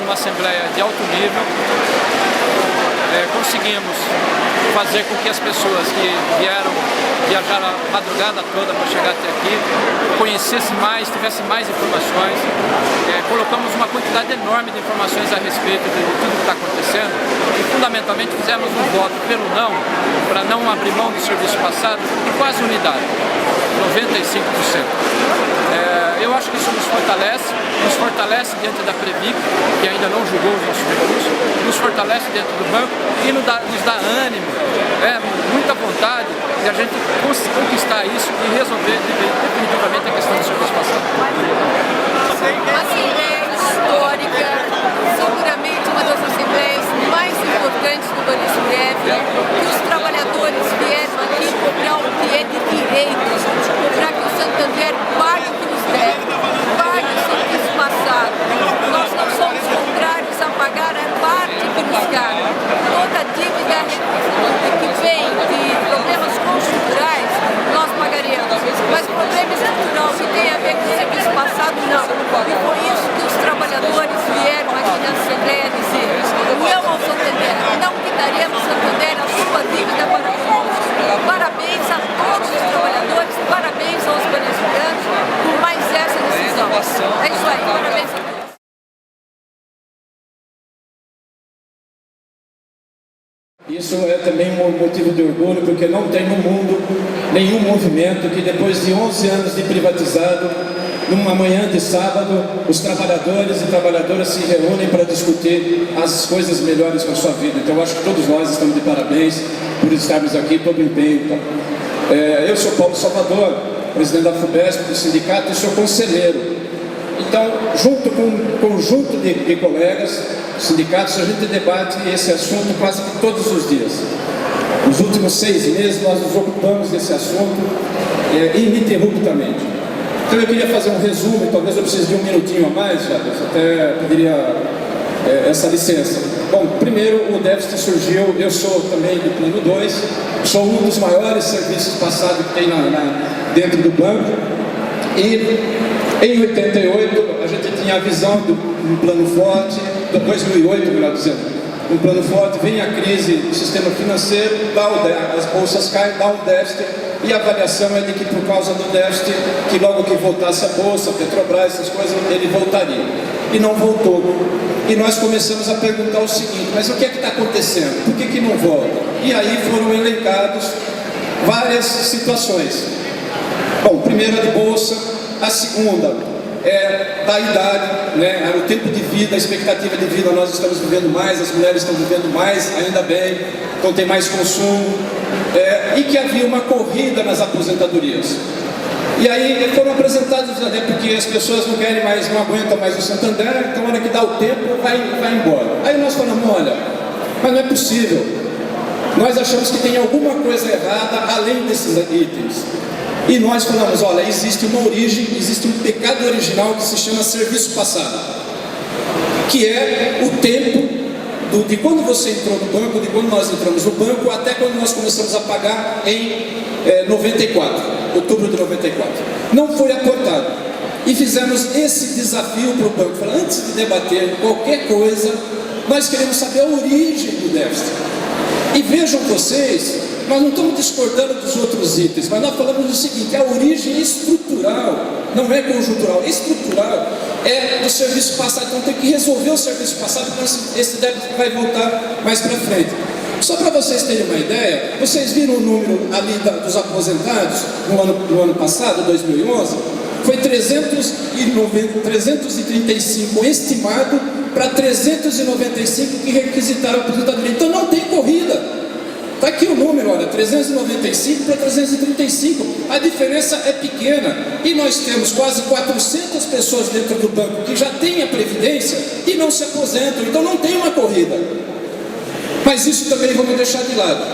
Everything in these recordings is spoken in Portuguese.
uma assembleia de alto nível, conseguimos fazer com que as pessoas que viajaram a madrugada toda para chegar até aqui, conhecessem mais, tivessem mais informações. Colocamos uma quantidade enorme de informações a respeito de tudo que está acontecendo e fundamentalmente fizemos um voto pelo não, para não abrir mão do serviço passado, em quase unidade, 95%. Eu acho que isso nos fortalece diante da Previc, que ainda não julgou os nossos recursos, nos fortalece dentro do banco e nos dá ânimo, muita vontade de a gente conquistar isso e resolver definitivamente a questão do serviço passado. Assembleia histórica, seguramente uma das assembleias mais importantes do Banesco Deve, que os trabalhadores vieram aqui cobrar o que é de direitos, cobrar que o Santander pague o que nos deve, pague o serviço passado. Nós não somos contrários a pagar a parte que nos cabe. Toda dívida que vem de problemas conjunturais, nós pagaremos. Mas problema estrutural que tem a ver com o serviço passado, não. E foi isso que os trabalhadores vieram aqui na Assembleia dizer. Não ao Santander, não quitaremos Santander a sua dívida para conosco. Parabéns a todos os trabalhadores, parabéns aos banescianos por mais essa decisão. É isso aí, parabéns a todos. Isso é também um motivo de orgulho, porque não tem no mundo nenhum movimento que depois de 11 anos de privatizado, numa manhã de sábado, os trabalhadores e trabalhadoras se reúnem para discutir as coisas melhores para a sua vida. Então eu acho que todos nós estamos de parabéns por estarmos aqui, todo o empenho. Eu sou Paulo Salvador, presidente da FUBESP, do sindicato, e sou conselheiro. Então, junto com um conjunto de colegas, sindicatos, a gente debate esse assunto quase que todos os dias. Nos últimos 6 meses nós nos ocupamos desse assunto ininterruptamente. Então eu queria fazer um resumo, talvez eu precise de um minutinho a mais, já, eu até pediria essa licença. Bom, primeiro o déficit surgiu, eu sou também do Plano 2, sou um dos maiores serviços passados que tem dentro do banco, e em 88 a gente tinha a visão do Plano Forte, 2008 melhor dizendo, um plano forte, vem a crise do sistema financeiro, as bolsas caem, dá um déficit, e a avaliação é de que por causa do déficit, que logo que voltasse a bolsa, a Petrobras, essas coisas, ele voltaria. E não voltou. E nós começamos a perguntar o seguinte, mas o que é que está acontecendo? Por que não volta? E aí foram elencados várias situações. Bom, primeira de bolsa, a segunda é da idade, né? O tempo de vida, a expectativa de vida, nós estamos vivendo mais, as mulheres estão vivendo mais, ainda bem, então tem mais consumo, e que havia uma corrida nas aposentadorias. E aí foram apresentados, até porque as pessoas não querem mais, não aguentam mais o Santander, então na hora que dá o tempo, vai embora. Aí nós falamos, olha, mas não é possível, nós achamos que tem alguma coisa errada além desses itens. E nós falamos, olha, existe uma origem, existe um pecado original que se chama serviço passado, que é o tempo de quando você entrou no banco, de quando nós entramos no banco, até quando nós começamos a pagar em 94, outubro de 94. Não foi aportado. E fizemos esse desafio para o banco. Falamos, antes de debater qualquer coisa, nós queremos saber a origem do déficit. E vejam vocês, nós não estamos discordando dos outros itens, mas nós falamos do seguinte, a origem estrutural, não é conjuntural, estrutural, é do serviço passado, então tem que resolver o serviço passado, porque esse déficit vai voltar mais para frente. Só para vocês terem uma ideia, vocês viram o número ali dos aposentados no ano passado, 2011, foi 335 estimado para 395 que requisitaram a aposentadoria, então não tem corrida. Está aqui o número, olha, 395 para 335, a diferença é pequena, e nós temos quase 400 pessoas dentro do banco que já têm a previdência e não se aposentam, então não tem uma corrida. Mas isso também vamos deixar de lado.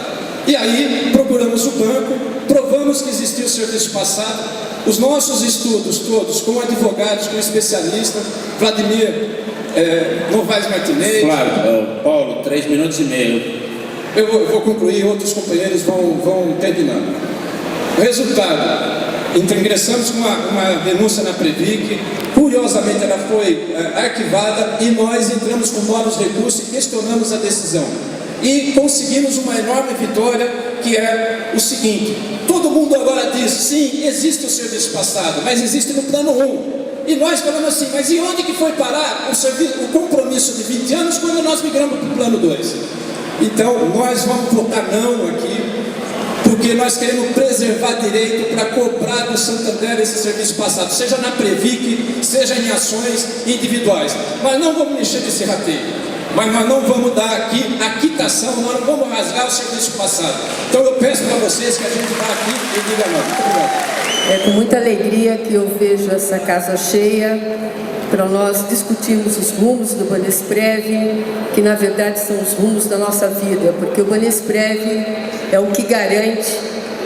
E aí procuramos o banco, provamos que existia o serviço passado, os nossos estudos todos, com advogados, com especialistas, Vladimir Novaes Martinez. Claro, Paulo, 3 minutos e meio. Eu vou concluir, outros companheiros vão terminando. Resultado, ingressamos com uma denúncia na Previc, Curiosamente, ela foi arquivada e nós entramos com novos recursos e questionamos a decisão. E conseguimos uma enorme vitória, que é o seguinte: todo mundo agora diz, sim, existe o serviço passado, mas existe no plano 1. E nós falamos assim, mas e onde que foi parar o compromisso de 20 anos quando nós migramos para o plano 2? Então, nós vamos votar não aqui, porque nós queremos preservar direito para cobrar do Santander esse serviço passado, seja na Previc, seja em ações individuais. Nós não vamos mexer nesse rateio, mas nós não vamos dar aqui a quitação, nós não vamos rasgar o serviço passado. Então eu peço para vocês que a gente vá aqui e diga não. Muito obrigado. É com muita alegria que eu vejo essa casa cheia para nós discutirmos os rumos do Banesprev, que na verdade são os rumos da nossa vida, porque o Banesprev é o que garante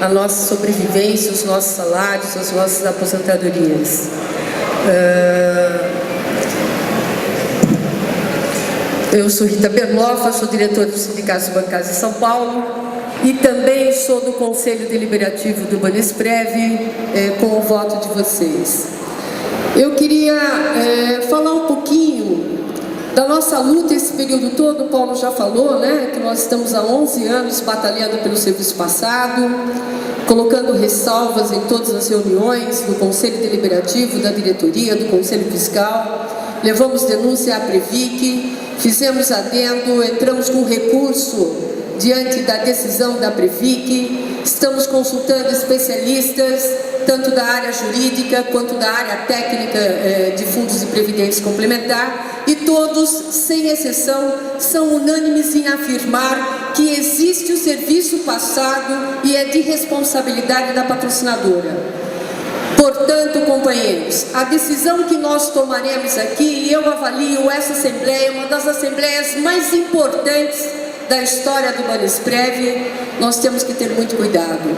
a nossa sobrevivência, os nossos salários, as nossas aposentadorias. Eu sou Rita Berloffa, sou diretora do Sindicato Bancários de São Paulo e também sou do Conselho Deliberativo do Banesprev, com o voto de vocês. Eu queria falar um pouquinho da nossa luta esse período todo. O Paulo já falou, né, que nós estamos há 11 anos batalhando pelo serviço passado, colocando ressalvas em todas as reuniões do Conselho Deliberativo, da diretoria, do Conselho Fiscal, levamos denúncia à Previc, fizemos adendo, entramos com recurso diante da decisão da Previc, estamos consultando especialistas, tanto da área jurídica quanto da área técnica de fundos de previdência complementar, e todos, sem exceção, são unânimes em afirmar que existe o serviço passado e é de responsabilidade da patrocinadora. Portanto, companheiros, a decisão que nós tomaremos aqui, e eu avalio essa Assembleia, uma das assembleias mais importantes da história do Banesprev, nós temos que ter muito cuidado.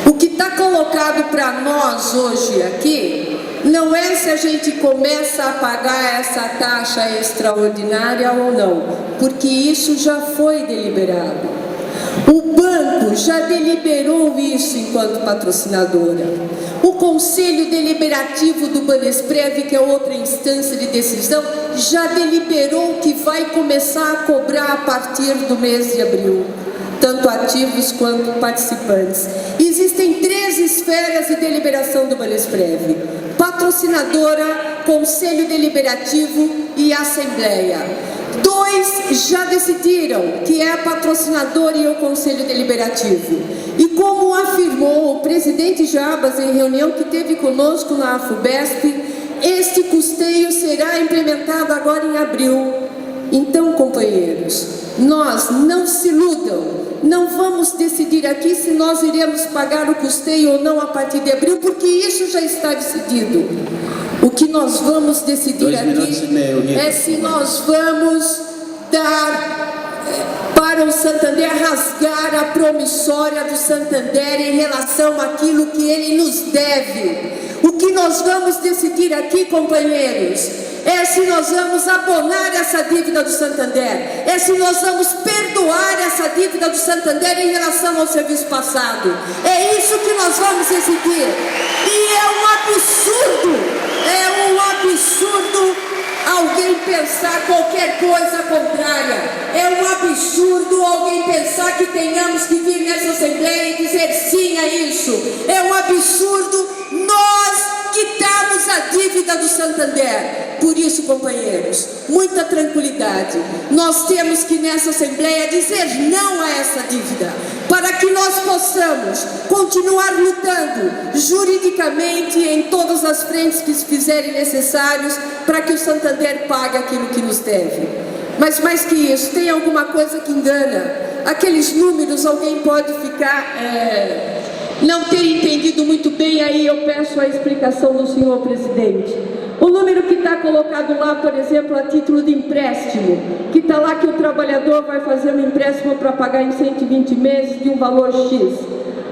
O que está colocado para nós hoje aqui, não é se a gente começa a pagar essa taxa extraordinária ou não, porque isso já foi deliberado. O banco já deliberou isso enquanto patrocinadora. O Conselho Deliberativo do Banesprev, que é outra instância de decisão, já deliberou que vai começar a cobrar a partir do mês de abril, tanto ativos quanto participantes. Existem 3 esferas de deliberação do Banesprev: patrocinadora, Conselho Deliberativo e Assembleia. 2 já decidiram, que é a patrocinadora e o Conselho Deliberativo. E como afirmou o presidente Jabas em reunião que teve conosco na AFUBESP, este custeio será implementado agora em abril. Então, companheiros, nós não se iludam, não vamos decidir aqui se nós iremos pagar o custeio ou não a partir de abril, porque isso já está decidido. O que nós vamos decidir aqui é se nós vamos dar para o Santander, rasgar a promissória do Santander em relação àquilo que ele nos deve. O que nós vamos decidir aqui, companheiros, é se nós vamos abonar essa dívida do Santander, é se nós vamos perdoar essa dívida do Santander em relação ao serviço passado. É isso que nós vamos decidir. E é um absurdo alguém pensar qualquer coisa contrária. É um absurdo alguém pensar que tenhamos que vir nessa Assembleia e dizer sim a isso. É um absurdo nós quitarmos a dívida do Santander. Por isso, companheiros, muita tranquilidade. Nós temos que nessa Assembleia dizer não a essa dívida, para que nós possamos continuar lutando juridicamente em todas as frentes que se fizerem necessários para que o Santander pague aquilo que nos deve. Mas mais que isso, tem alguma coisa que engana. Aqueles números, alguém pode ficar não ter entendido muito bem, aí eu peço a explicação do senhor presidente. O número que está colocado lá, por exemplo, a título de empréstimo, que está lá que o trabalhador vai fazer um empréstimo para pagar em 120 meses de um valor X.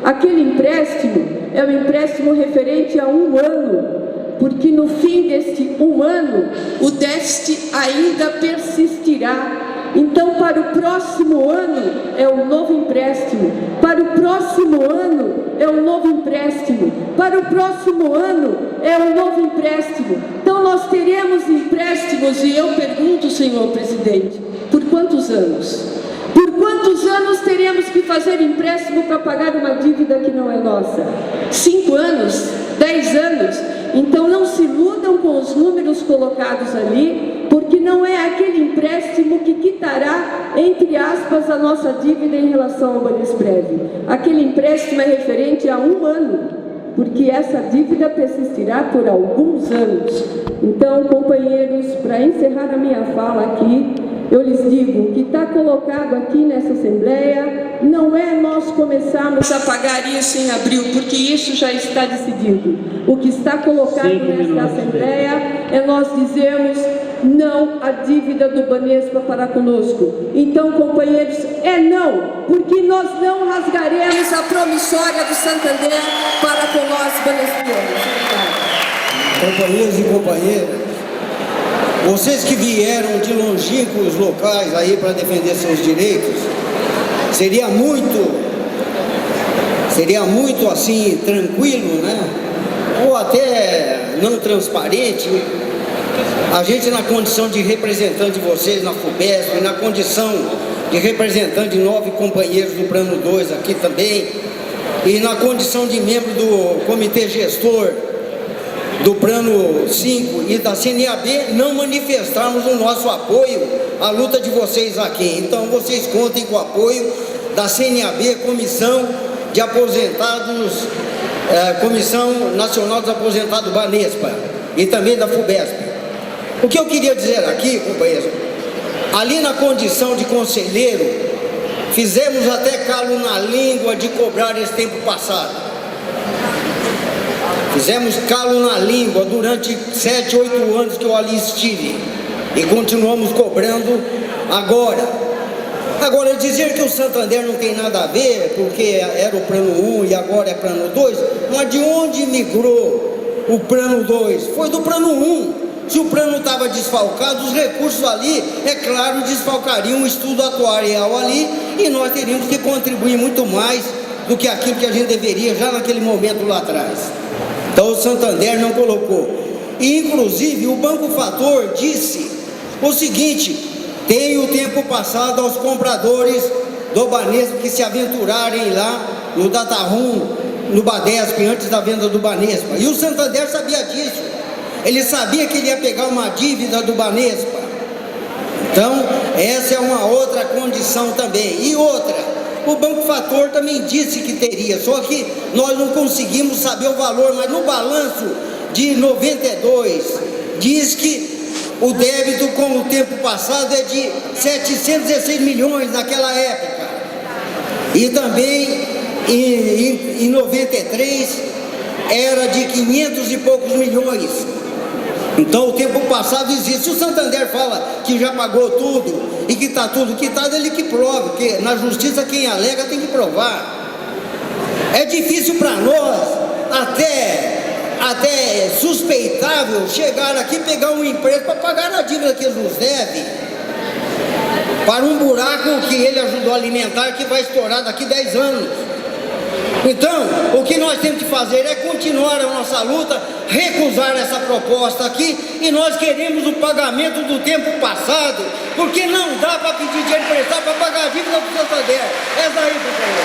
Aquele empréstimo é um empréstimo referente a 1 ano, porque no fim deste 1 ano, o déficit ainda persistirá. Então, para o próximo ano é um novo empréstimo, para o próximo ano é um novo empréstimo, para o próximo ano é um novo empréstimo. Então, nós teremos empréstimos, e eu pergunto, senhor presidente, por quantos anos? Por quantos anos teremos que fazer empréstimo para pagar uma dívida que não é nossa? 5 anos? 10 anos? Então não se iludam com os números colocados ali, porque não é aquele empréstimo que quitará, entre aspas, a nossa dívida em relação ao Banesprev. Aquele empréstimo é referente a 1 ano, porque essa dívida persistirá por alguns anos. Então, companheiros, para encerrar a minha fala aqui, eu lhes digo que está colocado aqui nessa Assembleia não é nós começarmos a pagar isso em abril, porque isso já está decidido. O que está colocado nesta Assembleia é nós dizermos não à dívida do Banespa para conosco. Então, companheiros, é não, porque nós não rasgaremos a promissória do Santander para com nós, banespianos. Companheiros e companheiras, vocês que vieram de longínquos locais aí para defender seus direitos, seria muito assim, tranquilo, né? Ou até não transparente, a gente na condição de representante de vocês na FUBESP, na condição de representante de 9 companheiros do Plano 2 aqui também, e na condição de membro do comitê gestor do Plano 5 e da CNAB, não manifestarmos o nosso apoio à luta de vocês aqui. Então vocês contem com o apoio da CNAB, Comissão de Aposentados, Comissão Nacional dos Aposentados Banespa, e também da FUBESP. O que eu queria dizer aqui, companheiros, ali na condição de conselheiro, fizemos até calo na língua de cobrar esse tempo passado. Fizemos calo na língua durante 7, 8 anos que eu ali estive, e continuamos cobrando agora. Agora, dizer que o Santander não tem nada a ver, porque era o Plano 1 e agora é Plano 2, mas de onde migrou o Plano 2? Foi do Plano 1. Se o plano estava desfalcado, os recursos ali, é claro, desfalcariam o estudo atuarial ali, e nós teríamos que contribuir muito mais do que aquilo que a gente deveria já naquele momento lá atrás. Então o Santander não colocou. E inclusive o Banco Fator disse o seguinte: tem o tempo passado aos compradores do Banespa que se aventurarem lá no Dataroom, no Badesp, antes da venda do Banespa. E o Santander sabia disso. Ele sabia que ele ia pegar uma dívida do Banespa. Então, essa é uma outra condição também. E outra, o Banco Fator também disse que teria, só que nós não conseguimos saber o valor, mas no balanço de 92, diz que o débito com o tempo passado é de 716 milhões naquela época. E também, em 93, era de 500 e poucos milhões. Então o tempo passado existe. Se o Santander fala que já pagou tudo e que está tudo quitado, ele que prove, porque na justiça quem alega tem que provar. É difícil para nós, até suspeitável, chegar aqui e pegar um empréstimo para pagar a dívida que eles nos devem, para um buraco que ele ajudou a alimentar, que vai estourar daqui 10 anos. Então, o que nós temos que fazer é continuar a nossa luta, recusar essa proposta aqui, e nós queremos o pagamento do tempo passado, porque não dá para pedir dinheiro emprestado para pagar a dívida do Santander. Essa aí, por favor.